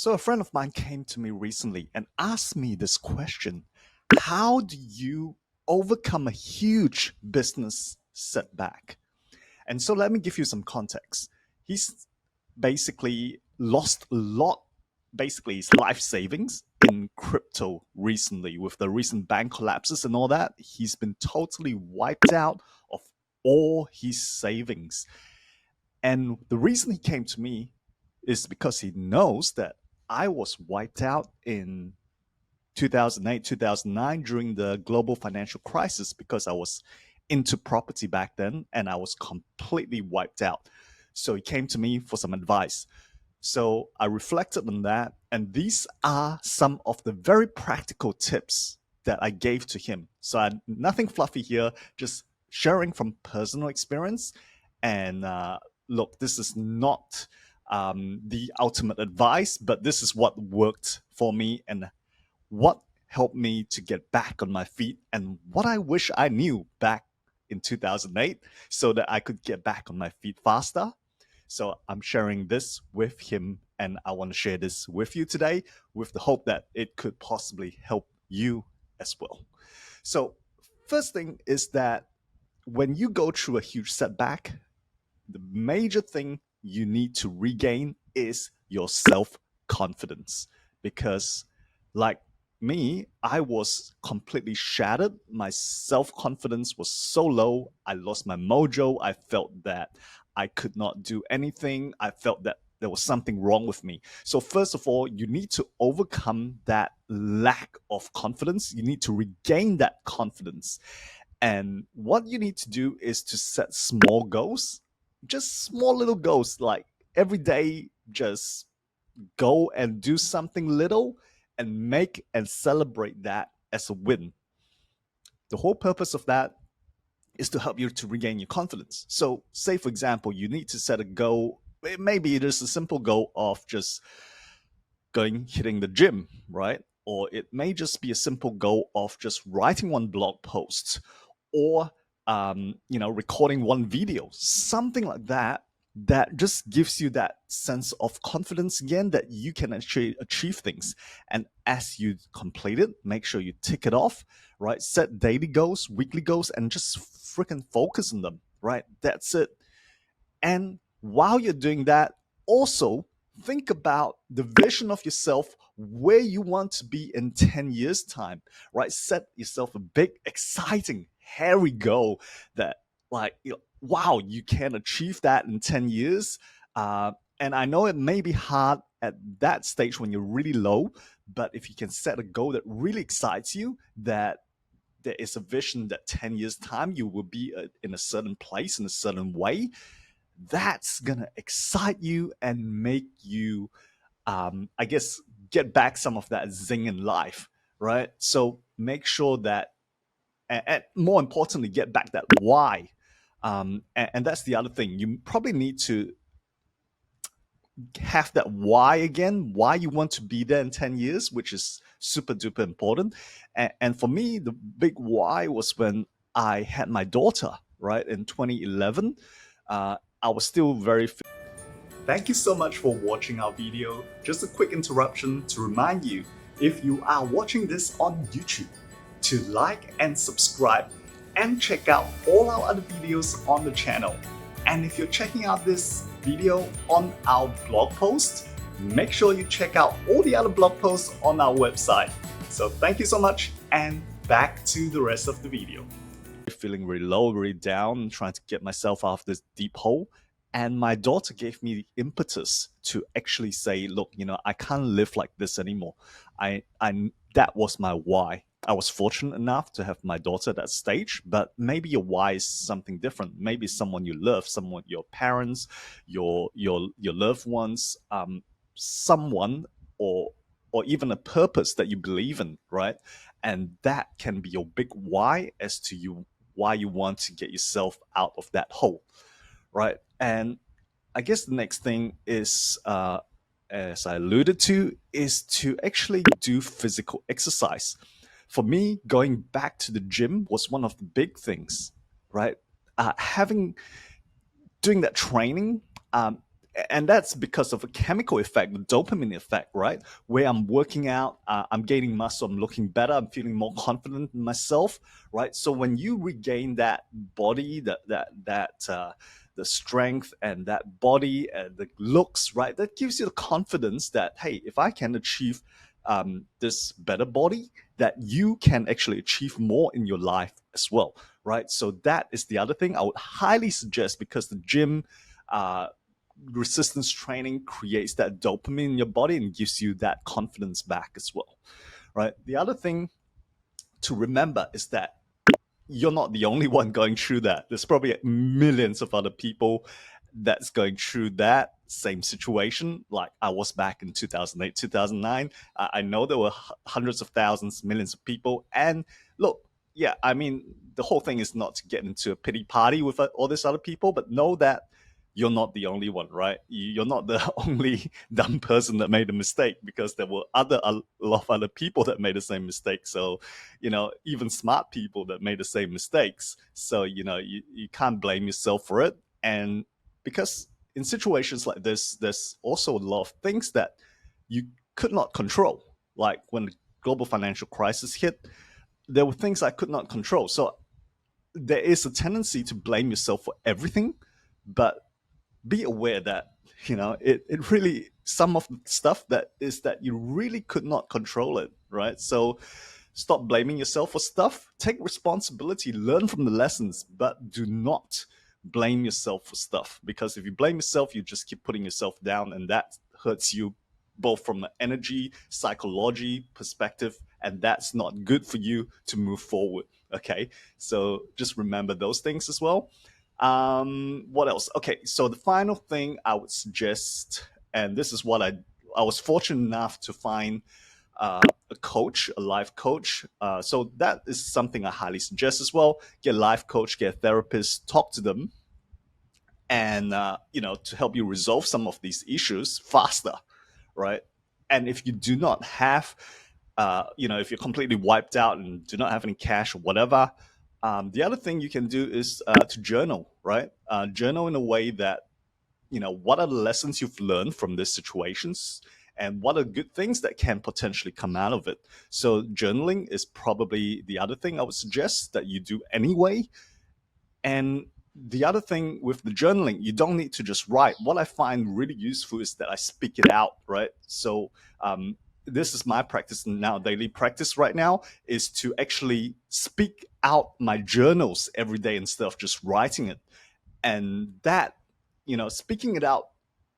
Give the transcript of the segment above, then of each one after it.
So a friend of mine came to me recently and asked me this question. How do you overcome a huge business setback? And so let me give you some context. He's basically lost a lot, basically his life savings in crypto recently with the recent bank collapses and all that. He's been totally wiped out of all his savings. And the reason he came to me is because he knows that I was wiped out in 2008, 2009 during the global financial crisis because I was into property back then and I was completely wiped out. So he came to me for some advice. So I reflected on that, and these are some of the very practical tips that I gave to him. So nothing fluffy here, just sharing from personal experience. And look, this is not the ultimate advice, but this is what worked for me and what helped me to get back on my feet and what I wish I knew back in 2008 so that I could get back on my feet faster. So I'm sharing this with him, and I want to share this with you today with the hope that it could possibly help you as well. So, first thing is that when you go through a huge setback, the major thing you need to regain is your self confidence. Because, like me, I was completely shattered. My self confidence was so low. I lost my mojo. I felt that I could not do anything. I felt that there was something wrong with me. So, first of all, you need to overcome that lack of confidence. You need to regain that confidence. And what you need to do is to set small goals, just small little goals, like every day, just go and do something little and make and celebrate that as a win. The whole purpose of that is to help you to regain your confidence. So, say for example, you need to set a goal. Maybe it is a simple goal of just hitting the gym, right? Or it may just be a simple goal of just writing one blog post or recording one video, something like that, that just gives you that sense of confidence again that you can actually achieve things. And as you complete it, make sure you tick it off, right? Set daily goals, weekly goals, and just freaking focus on them, right? That's it. And while you're doing that, also think about the vision of yourself, where you want to be in 10 years' time, right? Set yourself a big, exciting, hairy goal that, like, wow, you can achieve that in 10 years. And I know it may be hard at that stage when you're really low, but if you can set a goal that really excites you, that there is a vision that 10 years' time you will be in a certain place in a certain way, that's gonna excite you and make you, I guess, get back some of that zing in life, right? So make sure that, and more importantly, get back that why. And that's the other thing. You probably need to have that why again, why you want to be there in 10 years, which is super duper important. And for me, the big why was when I had my daughter, right, in 2011. I was still very. Thank you so much for watching our video. Just a quick interruption to remind you, if you are watching this on YouTube, to like and subscribe and check out all our other videos on the channel. And if you're checking out this video on our blog post, make sure you check out all the other blog posts on our website. So thank you so much, and back to the rest of the video. Feeling really low, really down, trying to get myself out of this deep hole. And my daughter gave me the impetus to actually say, look, I can't live like this anymore. That was my why. I was fortunate enough to have my daughter at that stage, but maybe your why is something different. Maybe someone you love, someone, your parents, your loved ones, someone, or even a purpose that you believe in, right? And that can be your big why as to why you want to get yourself out of that hole, right? And I guess the next thing is, as I alluded to, is to actually do physical exercise. For me, going back to the gym was one of the big things, right? Doing that training, And that's because of a chemical effect, the dopamine effect, right? Where I'm working out, I'm gaining muscle, I'm looking better, I'm feeling more confident in myself, right? So when you regain that body, the strength and that body and the looks, right? That gives you the confidence that, hey, if I can achieve this better body, that you can actually achieve more in your life as well, right? So that is the other thing I would highly suggest, because the gym, uh, resistance training creates that dopamine in your body and gives you that confidence back as well, right? The other thing to remember is that you're not the only one going through that. There's probably millions of other people that's going through that same situation. Like I was back in 2008, 2009. I know there were hundreds of thousands, millions of people. And look, yeah, I mean, the whole thing is not to get into a pity party with all these other people, but know that you're not the only one, right? You're not the only dumb person that made a mistake, because there were a lot of other people that made the same mistake. So, even smart people that made the same mistakes. So, you can't blame yourself for it. And because in situations like this, there's also a lot of things that you could not control. Like when the global financial crisis hit, there were things I could not control. So there is a tendency to blame yourself for everything, but be aware that it really, some of the stuff that is that you really could not control it, right? So stop blaming yourself for stuff, take responsibility, learn from the lessons, but do not blame yourself for stuff, because if you blame yourself, you just keep putting yourself down, and that hurts you both from an energy, psychology perspective, and that's not good for you to move forward. Okay, so just remember those things as well. What else? Okay, so the final thing I would suggest, and this is what I was fortunate enough to find a coach, a life coach. So that is something I highly suggest as well. Get a life coach, get a therapist, talk to them, and to help you resolve some of these issues faster, right? And if you do not have, if you're completely wiped out and do not have any cash or whatever, the other thing you can do is to journal, right? Journal in a way that, what are the lessons you've learned from these situations, and what are good things that can potentially come out of it. So journaling is probably the other thing I would suggest that you do anyway. And the other thing with the journaling, you don't need to just write. What I find really useful is that I speak it out, right? So this is my practice now, daily practice right now, is to actually speak out my journals every day instead of just writing it. And that, speaking it out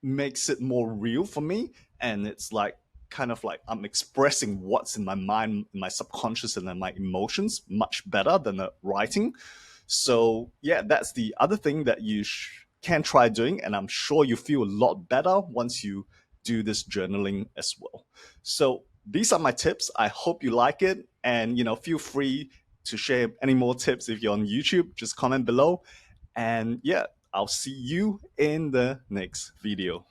makes it more real for me. And it's like, kind of like I'm expressing what's in my mind, in my subconscious, and then my emotions much better than the writing. So yeah, that's the other thing that you can try doing, and I'm sure you feel a lot better once you do this journaling as well. So these are my tips. I hope you like it, and feel free to share any more tips. If you're on YouTube, just comment below, and yeah, I'll see you in the next video.